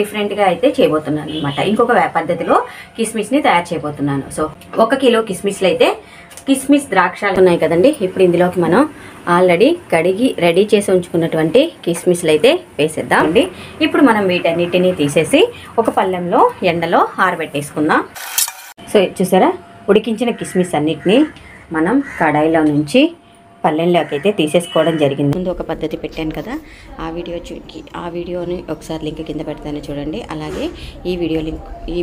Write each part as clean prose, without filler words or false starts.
Different గా అయితే చేయబోతున్నాను అన్నమాట. ఇంకొక పద్ధతిలో కిస్మిస్ ని తయారు చేయబోతున్నాను. సో 1 కిలో కిస్మిస్లు అయితే కిస్మిస్ ద్రాక్షలు ఉన్నాయి కదండి. ఇప్పుడు ఇందులోకి మనం ఆల్రెడీ కడిగి రెడీ చేసి ఉంచుకున్నటువంటి కిస్మిస్లు అయితే వేసేద్దాం అండి. ఇప్పుడు మనం వీటన్నిటిని తీసేసి ఒక పళ్ళెంలో ఎండలో ఆరబెట్టేసుకుందాం. సో చూసారా, ఉడికించిన కిస్మిస్ అన్నిటిని మనం కడాయిలో నుంచి పల్లెంలోకి అయితే తీసేసుకోవడం జరిగింది. ముందు ఒక పద్ధతి పెట్టాను కదా, ఆ వీడియోని ఒకసారి లింక్ కింద పెడతాను చూడండి. అలాగే ఈ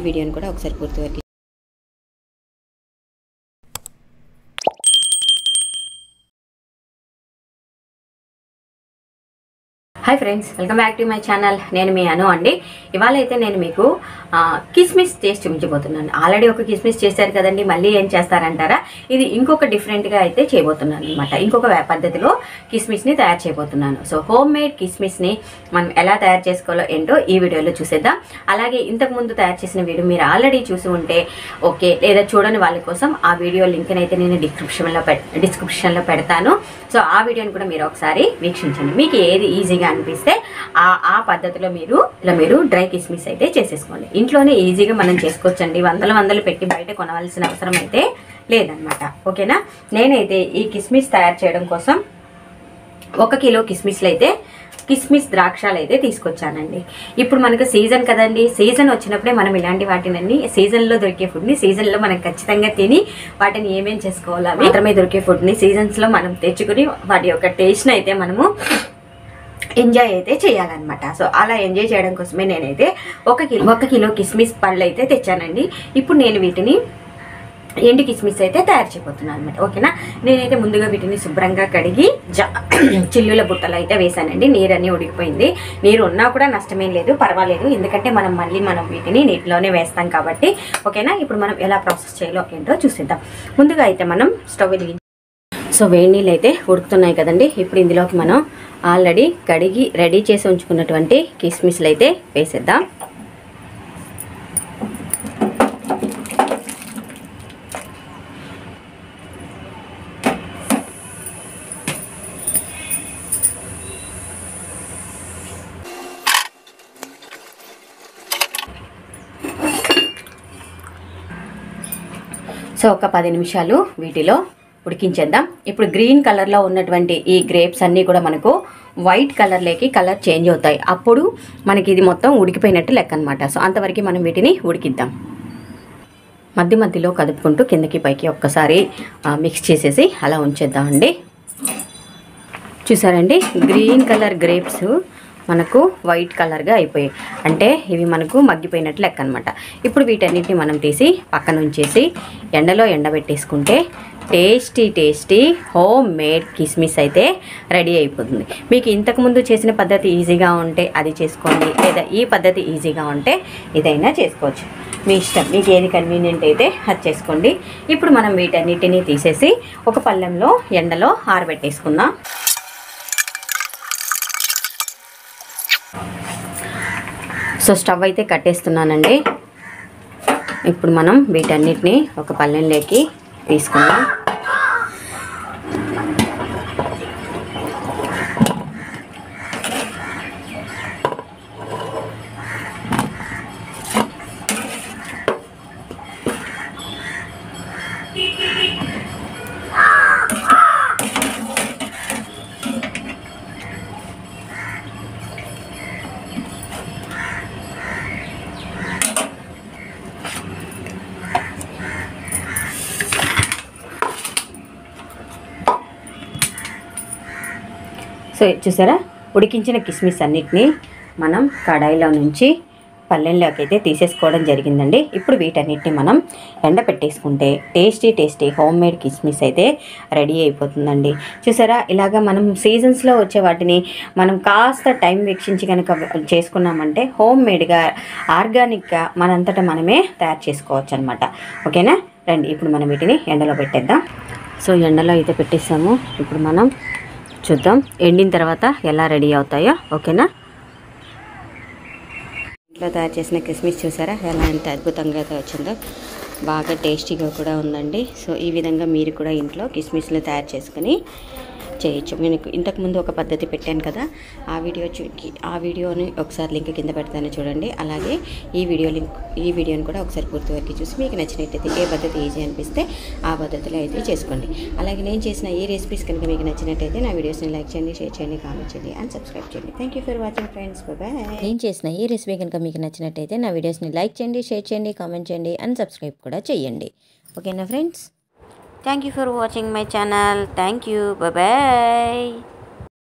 వీడియోని కూడా ఒకసారి పూర్తి వరకు. Hi friends, welcome back to my channel. నేను మీ అను అండి. ఇవాళ అయితే నేను మీకు కిస్మిస్ చేసి చూపించబోతున్నాను. ఆల్రెడీ ఒక కిస్మిస్ చేశారు కదండి, మళ్ళీ ఏం చేస్తారంటారా? ఇది ఇంకొక డిఫరెంట్గా అయితే చేయబోతున్నాను అనమాట. ఇంకొక పద్ధతిలో కిస్మిస్ని తయారు చేయబోతున్నాను. సో హోమ్ మేడ్ కిస్మిస్ని మనం ఎలా తయారు చేసుకోవాలో ఏంటో ఈ వీడియోలో చూసేద్దాం. అలాగే ఇంతకుముందు తయారు చేసిన వీడియో మీరు ఆల్రెడీ చూసి ఉంటే ఓకే, లేదా చూడని వాళ్ళ కోసం ఆ వీడియో లింక్ని అయితే నేను డిస్క్రిప్షన్లో పెడతాను. సో ఆ వీడియోని కూడా మీరు ఒకసారి వీక్షించండి. మీకు ఏది ఈజీగా అనిపిస్తే ఆ పద్ధతిలో మీరు డ్రై కిస్మిస్ అయితే చేసేసుకోండి. ఇంట్లోనే ఈజీగా మనం చేసుకోవచ్చండి. వందలు పెట్టి బయట కొనవలసిన అవసరం అయితే లేదనమాట. ఓకేనా? నేనైతే ఈ కిస్మిస్ తయారు చేయడం కోసం 1 కిలో కిస్మిస్ ద్రాక్షలు అయితే తీసుకొచ్చానండి. ఇప్పుడు మనకు సీజన్ కదండి. సీజన్ వచ్చినప్పుడే మనం ఇలాంటి వాటిని సీజన్లో దొరికే ఫుడ్ని సీజన్లో మనం ఖచ్చితంగా తిని వాటిని ఏమేం చేసుకోవాలా మాత్రమే దొరికే ఫుడ్ని సీజన్స్లో మనం తెచ్చుకుని వాటి యొక్క టేస్ట్ని అయితే మనము ఎంజాయ్ అయితే చేయాలన్నమాట. సో అలా ఎంజాయ్ చేయడం కోసమే నేనైతే 1 కిలో కిస్మిస్ పళ్ళు అయితే తెచ్చానండి. ఇప్పుడు నేను వీటిని ఎండు కిస్మిస్ అయితే తయారు చేయబోతున్నాను అనమాట. ఓకేనా? నేనైతే ముందుగా వీటిని శుభ్రంగా కడిగి చిల్లుల బుట్టలు అయితే వేసానండి. నీరు అన్నీ ఉడికిపోయింది. నీరు ఉన్నా కూడా నష్టమేం లేదు, పర్వాలేదు. ఎందుకంటే మనం వీటిని నీటిలోనే వేస్తాం కాబట్టి. ఓకేనా? ఇప్పుడు మనం ఎలా ప్రాసెస్ చేయాలో ఏంటో చూసేద్దాం. ముందుగా అయితే మనం స్టవ్ వెలిగించి సో వేడి నీళ్ళు అయితే ఉడుకుతున్నాయి కదండి. ఇప్పుడు ఇందులోకి మనం ఆల్రెడీ కడిగి రెడీ చేసి ఉంచుకున్నటువంటి కిస్మిస్లు అయితే వేసేద్దాం. సో ఒక 10 నిమిషాలు వీటిలో ఉడికించేద్దాం. ఇప్పుడు గ్రీన్ కలర్లో ఉన్నటువంటి ఈ గ్రేప్స్ అన్నీ కూడా మనకు వైట్ కలర్లోకి కలర్ చేంజ్ అవుతాయి. అప్పుడు మనకి ఇది మొత్తం ఉడికిపోయినట్టు లెక్క అనమాట. సో అంతవరకు మనం వీటిని ఉడికిద్దాం. మధ్యలో కదుపుకుంటూ కిందకి పైకి ఒక్కసారి మిక్స్ చేసేసి అలా ఉంచేద్దామండి. చూసారండి, గ్రీన్ కలర్ గ్రేప్స్ మనకు వైట్ కలర్గా అయిపోయాయి. అంటే ఇవి మనకు మగ్గిపోయినట్టు లెక్క అనమాట. ఇప్పుడు వీటన్నిటిని మనం తీసి పక్కన ఉంచేసి ఎండలో ఎండబెట్టేసుకుంటే టేస్టీ హోమ్ మేడ్ కిస్మిస్ అయితే రెడీ అయిపోతుంది. మీకు ఇంతకుముందు చేసిన పద్ధతి ఈజీగా ఉంటే అది చేసుకోండి, లేదా ఈ పద్ధతి ఈజీగా ఉంటే ఇదైనా చేసుకోవచ్చు. మీ ఇష్టం, మీకు ఏది కన్వీనియంట్ అయితే అది చేసుకోండి. ఇప్పుడు మనం వీటన్నిటిని తీసేసి ఒక పళ్ళెంలో ఎండలో ఆరబెట్టేసుకుందాం. సో స్టవ్ అయితే కట్టేస్తున్నానండి. ఇప్పుడు మనం వీటన్నిటిని ఒక పళ్ళెంలోకి తీసుకుందాం. సో చూసారా, ఉడికించిన కిస్మిస్ అన్నిటిని మనం కడాయిలో నుంచి పళ్ళెంలోకి అయితే తీసేసుకోవడం జరిగిందండి. ఇప్పుడు వీటన్నిటిని మనం ఎండ పెట్టేసుకుంటే టేస్టీ హోమ్ మేడ్ కిస్మిస్ అయితే రెడీ అయిపోతుందండి. చూసారా, ఇలాగా మనం సీజన్స్లో వచ్చే వాటిని మనం కాస్త టైం వీక్షించి కనుక చేసుకున్నామంటే హోమ్ మేడ్గా ఆర్గానిక్గా మనంతటా మనమే తయారు చేసుకోవచ్చు అనమాట. ఓకేనా? రండి, ఇప్పుడు మనం వీటిని ఎండలో పెట్టేద్దాం. సో ఎండలో అయితే పెట్టేసాము. ఇప్పుడు మనం చూద్దాం ఎండిన తర్వాత ఎలా రెడీ అవుతాయో. ఓకేనా? ఇంట్లో తయారు చేసిన కిస్మిస్ చూసారా ఎలా ఎంత అద్భుతంగా అయితే వచ్చిందో. బాగా టేస్టీగా కూడా ఉందండి. సో ఈ విధంగా మీరు కూడా ఇంట్లో కిస్మిస్లు తయారు చేసుకుని చేయొచ్చు. నేను ఇంతకుముందు ఒక పద్ధతి పెట్టాను కదా, ఆ వీడియోని ఒకసారి లింక్ కింద పెడతాను చూడండి. అలాగే ఈ వీడియోని కూడా ఒకసారి పూర్తి వరకు చూసి మీకు నచ్చినట్టయితే ఏ పద్ధతి ఈజీ అనిపిస్తే ఆ పద్ధతిలో అయితే చేసుకోండి. అలాగే నేను చేసిన ఈ రెసిపీస్ కనుక మీకు నచ్చినట్టయితే నా వీడియోస్ని లైక్ చేయండి, షేర్ చేయండి, కామెంట్ చేయండి అండ్ సబ్స్క్రైబ్ చేయండి. Thank you for watching friends. Bye. నేను చేసిన ఈ రెసిపీ కనుక మీకు నచ్చినట్టయితే నా వీడియోస్ని లైక్ చేయండి, షేర్ చేయండి, కామెంట్ చేయండి అండ్ సబ్స్క్రైబ్ కూడా చేయండి. ఓకేనా friends? Thank you for watching my channel. Thank you. Bye bye.